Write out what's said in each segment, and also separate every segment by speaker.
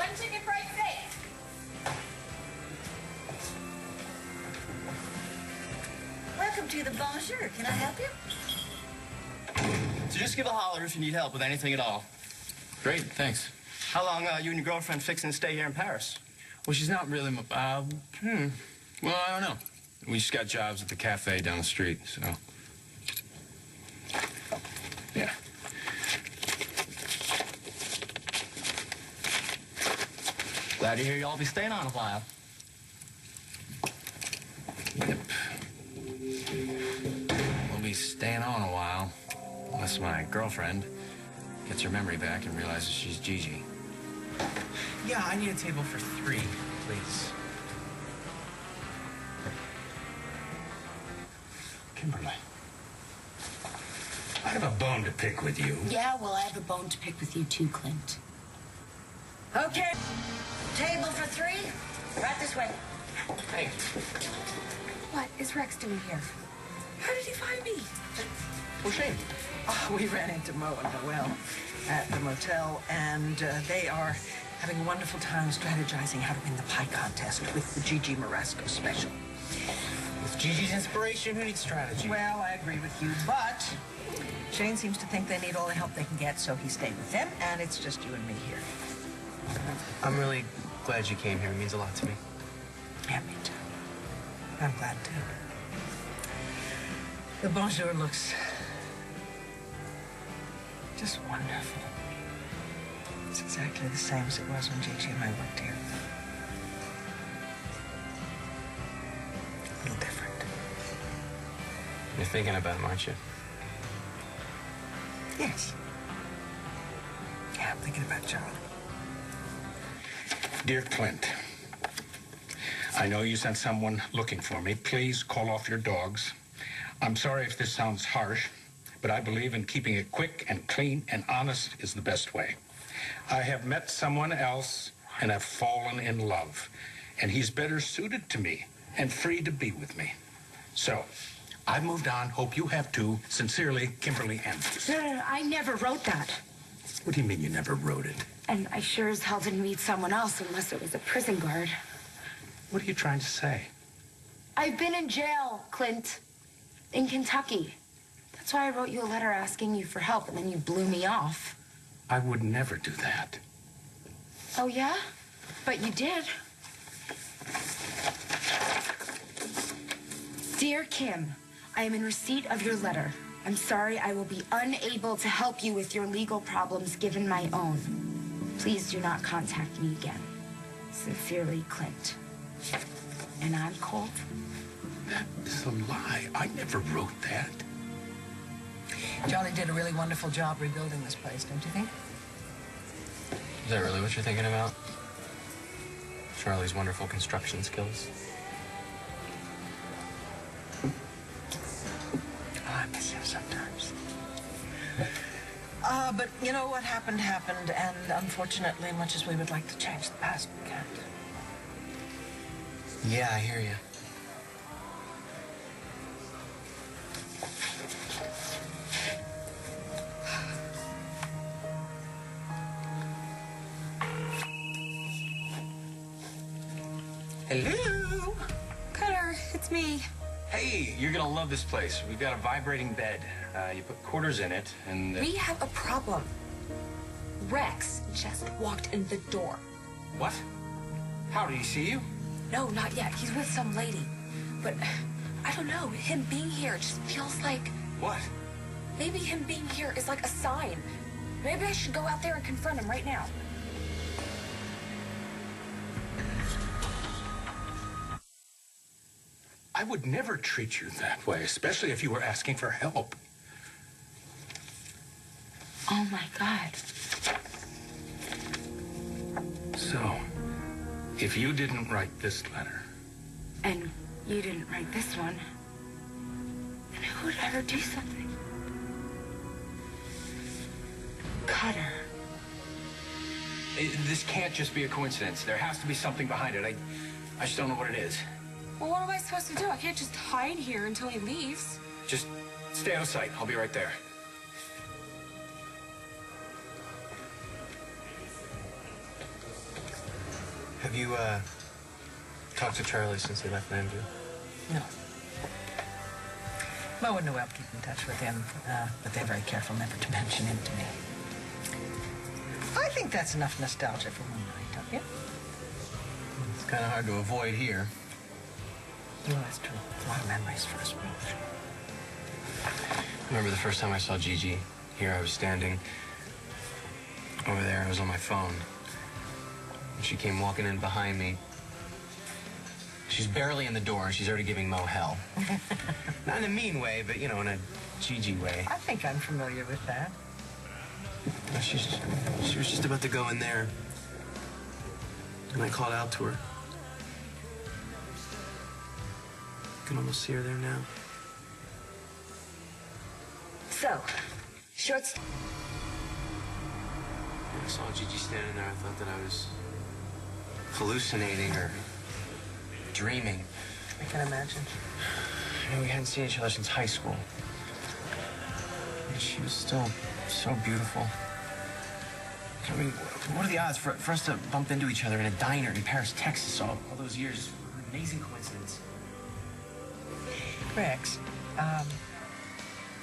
Speaker 1: One ticket for six.
Speaker 2: Welcome to the Bonjour. Can I help you?
Speaker 3: So just give a holler if you need help with anything at all.
Speaker 4: Great, thanks.
Speaker 3: How long you and your girlfriend fixing to stay here in Paris?
Speaker 4: Well, she's not really, well, I don't know. We just got jobs at the cafe down the street, so. Yeah.
Speaker 3: Glad to hear you all be staying on a while.
Speaker 4: Yep. We'll be staying on a while, unless my girlfriend gets her memory back and realizes she's Gigi.
Speaker 5: Yeah, I need a table for 3, please.
Speaker 6: Kimberly, I have a bone to pick with you.
Speaker 2: Yeah, well, I have a bone to pick with you too, Clint. Okay. Table for 3. Right this way.
Speaker 4: Hey.
Speaker 1: What is Rex doing here? How did he find me?
Speaker 4: Well, Shane.
Speaker 5: We ran into Mo and Noel at the motel, and they are having a wonderful time strategizing how to win the pie contest with the Gigi Marasco special.
Speaker 3: With Gigi's inspiration, who needs strategy?
Speaker 5: Well, I agree with you, but Shane seems to think they need all the help they can get, so he stayed with them, and it's just you and me here.
Speaker 3: I'm really glad you came here. It means a lot to me.
Speaker 5: Yeah, me too. I'm glad too. The Bonjour looks just wonderful. It's exactly the same as it was when Gigi and I worked here. A little different.
Speaker 3: You're thinking about him, aren't you?
Speaker 5: Yes. Yeah, I'm thinking about Charlie.
Speaker 6: Dear Clint, I know you sent someone looking for me. Please call off your dogs. I'm sorry if this sounds harsh, but I believe in keeping it quick and clean and honest is the best way. I have met someone else and have fallen in love, and he's better suited to me and free to be with me. So, I've moved on. Hope you have too. Sincerely, Kimberly Andrews.
Speaker 1: No, I never wrote that.
Speaker 6: What do you mean you never wrote it?
Speaker 1: And I sure as hell didn't meet someone else unless it was a prison guard.
Speaker 6: What are you trying to say?
Speaker 1: I've been in jail, Clint. In Kentucky. That's why I wrote you a letter asking you for help, and then you blew me off.
Speaker 6: I would never do that.
Speaker 1: Oh, yeah? But you did. Dear Kim, I am in receipt of your letter. I'm sorry I will be unable to help you with your legal problems given my own. Please do not contact me again. Sincerely, Clint. And I'm cold.
Speaker 6: That is a lie. I never wrote that.
Speaker 5: Charlie did a really wonderful job rebuilding this place, don't you think?
Speaker 3: Is that really what you're thinking about? Charlie's wonderful construction skills?
Speaker 5: I miss him sometimes. But you know what happened, and unfortunately, much as we would like to change the past, we can't.
Speaker 3: Yeah, I hear you.
Speaker 4: Hello?
Speaker 1: Cutter, it's me.
Speaker 4: Hey, you're gonna love this place. We've got a vibrating bed. You put quarters in it, and...
Speaker 7: We have a problem. Rex just walked in the door.
Speaker 4: What? How, did he see you?
Speaker 7: No, not yet. He's with some lady. But I don't know. Him being here just feels like...
Speaker 4: What?
Speaker 7: Maybe him being here is like a sign. Maybe I should go out there and confront him right now.
Speaker 6: I would never treat you that way, especially if you were asking for help.
Speaker 1: Oh, my God.
Speaker 6: So, if you didn't write this letter...
Speaker 1: And you didn't write this one. Then who would ever do something? Cutter.
Speaker 4: This can't just be a coincidence. There has to be something behind it. I just don't know what it is.
Speaker 7: Well, what am I supposed to do? I can't just hide here until he leaves.
Speaker 4: Just stay out of sight. I'll be right there.
Speaker 3: Have you, talked to Charlie since he left Nambu?
Speaker 5: No. Mo and Noel keep in touch with him, but they're very careful never to mention him to me. I think that's enough nostalgia for one night, don't you?
Speaker 3: It's kind of hard to avoid here.
Speaker 5: Well, that's true. A lot of memories for us both.
Speaker 3: I remember the first time I saw Gigi. Here I was standing over there. I was on my phone. And she came walking in behind me. She's barely in the door, and she's already giving Mo hell. Not in a mean way, but, you know, in a Gigi way.
Speaker 5: I think I'm familiar with that.
Speaker 3: She was just about to go in there, and I called out to her. I can almost see her there now.
Speaker 1: So, shorts.
Speaker 3: When I saw Gigi standing there, I thought that I was hallucinating or dreaming.
Speaker 5: I can imagine.
Speaker 3: You know, we hadn't seen each other since high school. And she was still so beautiful. I mean, what are the odds for us to bump into each other in a diner in Paris, Texas, all those years? An amazing coincidence.
Speaker 5: Rex, I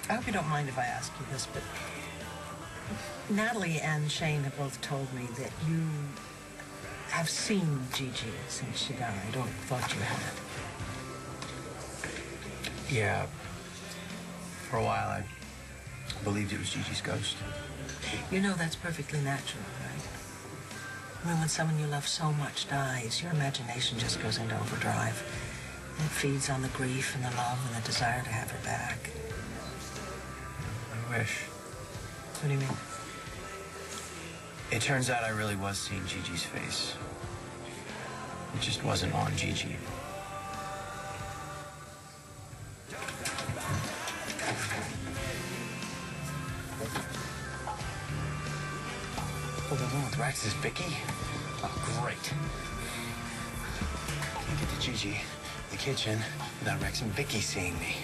Speaker 5: hope you don't mind if I ask you this, but Natalie and Shane have both told me that you have seen Gigi since she died, or thought you had.
Speaker 3: Yeah. For a while, I believed it was Gigi's ghost.
Speaker 5: You know that's perfectly natural, right? I mean, when someone you love so much dies, your imagination just goes into overdrive. And it feeds on the grief and the love and the desire to have her back.
Speaker 3: I wish.
Speaker 5: What do you mean?
Speaker 3: It turns out I really was seeing Gigi's face. It just wasn't on Gigi. Oh, the one with Rex is Viki? Oh, great. Can't get to Gigi, the kitchen, without Rex and Viki seeing me.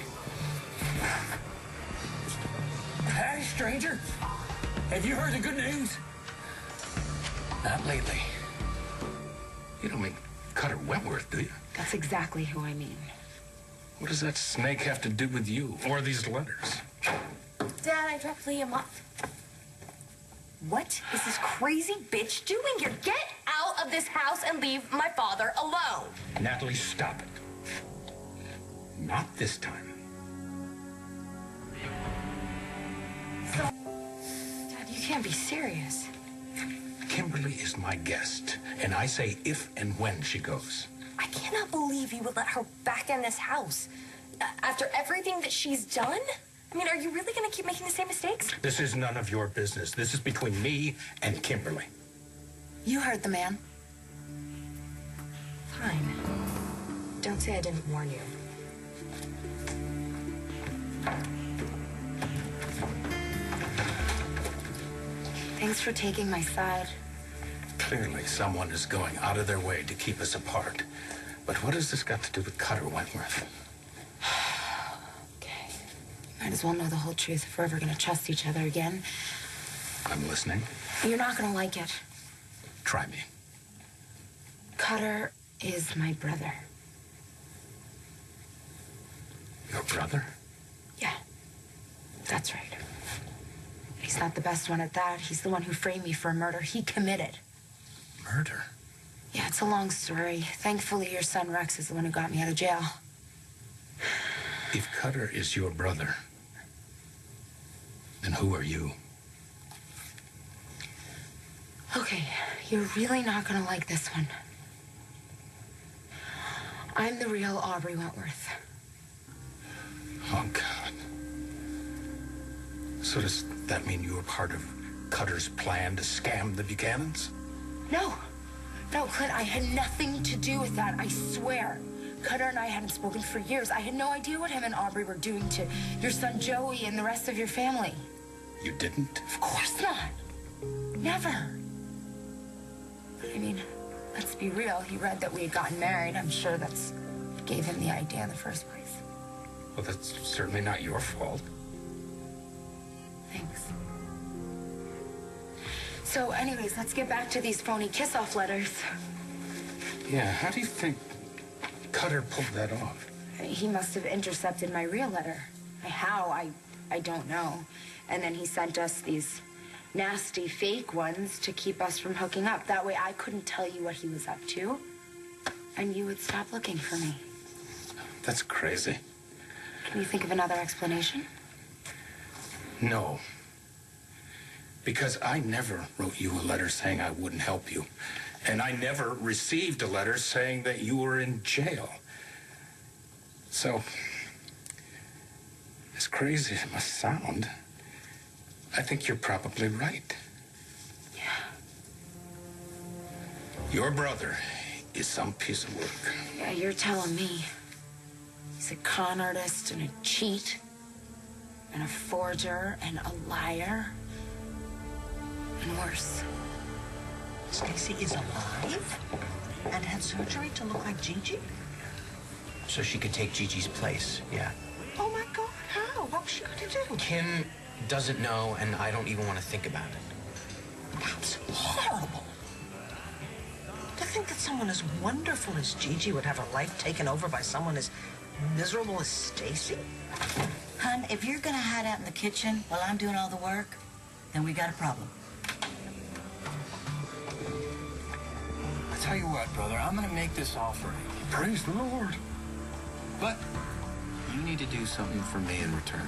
Speaker 6: Hey, stranger. Have you heard the good news? Not lately. You don't mean Cutter Wentworth, do you?
Speaker 1: That's exactly who I mean.
Speaker 6: What does that snake have to do with you or these letters?
Speaker 7: Dad, I dropped Liam off. What is this crazy bitch doing here? Get out of this house and leave my father alone.
Speaker 6: Natalie, stop it. Not this time.
Speaker 1: Dad, you can't be serious.
Speaker 6: Kimberly is my guest, and I say if and when she goes.
Speaker 7: I cannot believe you would let her back in this house. After everything that she's done? I mean, are you really going to keep making the same mistakes?
Speaker 6: This is none of your business. This is between me and Kimberly.
Speaker 1: You heard the man.
Speaker 7: Fine. Don't say I didn't warn you.
Speaker 1: Thanks for taking my side.
Speaker 6: Clearly, someone is going out of their way to keep us apart. But what has this got to do with Cutter Wentworth?
Speaker 1: Okay. Might as well know the whole truth if we're ever going to trust each other again.
Speaker 6: I'm listening.
Speaker 1: You're not going to like it.
Speaker 6: Try me.
Speaker 1: Cutter is my brother.
Speaker 6: Your brother?
Speaker 1: Yeah, that's right. He's not the best one at that. He's the one who framed me for a murder he committed.
Speaker 6: Murder?
Speaker 1: Yeah, it's a long story. Thankfully, your son Rex is the one who got me out of jail.
Speaker 6: If Cutter is your brother, then who are you?
Speaker 1: Okay, you're really not gonna like this one. I'm the real Aubrey Wentworth.
Speaker 6: Oh, God. So does that mean you were part of Cutter's plan to scam the Buchanans?
Speaker 1: No. No, Clint, I had nothing to do with that, I swear. Cutter and I hadn't spoken for years. I had no idea what him and Aubrey were doing to your son Joey and the rest of your family.
Speaker 6: You didn't?
Speaker 1: Of course not. Never. I mean, let's be real. He read that we had gotten married. I'm sure that's what gave him the idea in the first place.
Speaker 6: Well, that's certainly not your fault.
Speaker 1: Thanks. So anyways, let's get back to these phony kiss-off letters.
Speaker 6: Yeah, how do you think Cutter pulled that off?
Speaker 1: He must have intercepted my real letter. How? I don't know. And then he sent us these nasty fake ones to keep us from hooking up. That way I couldn't tell you what he was up to, and you would stop looking for me.
Speaker 6: That's crazy.
Speaker 1: Can you think of another explanation?
Speaker 6: No. Because I never wrote you a letter saying I wouldn't help you. And I never received a letter saying that you were in jail. So, as crazy as it must sound, I think you're probably right.
Speaker 1: Yeah.
Speaker 6: Your brother is some piece of work.
Speaker 1: Yeah, you're telling me. He's a con artist and a cheat and a forger and a liar. And worse.
Speaker 5: Stacy is alive and had surgery to look like Gigi?
Speaker 3: So she could take Gigi's place, yeah.
Speaker 5: Oh my God, how? What was she going to do?
Speaker 3: Kim doesn't know, and I don't even want to think about it.
Speaker 5: That's horrible. To think that someone as wonderful as Gigi would have her life taken over by someone as miserable as Stacy?
Speaker 2: Hun, if you're gonna hide out in the kitchen while I'm doing all the work, then we got a problem.
Speaker 4: I tell you what, brother, I'm gonna make this offer.
Speaker 6: Praise the Lord.
Speaker 4: But you need to do something for me in return.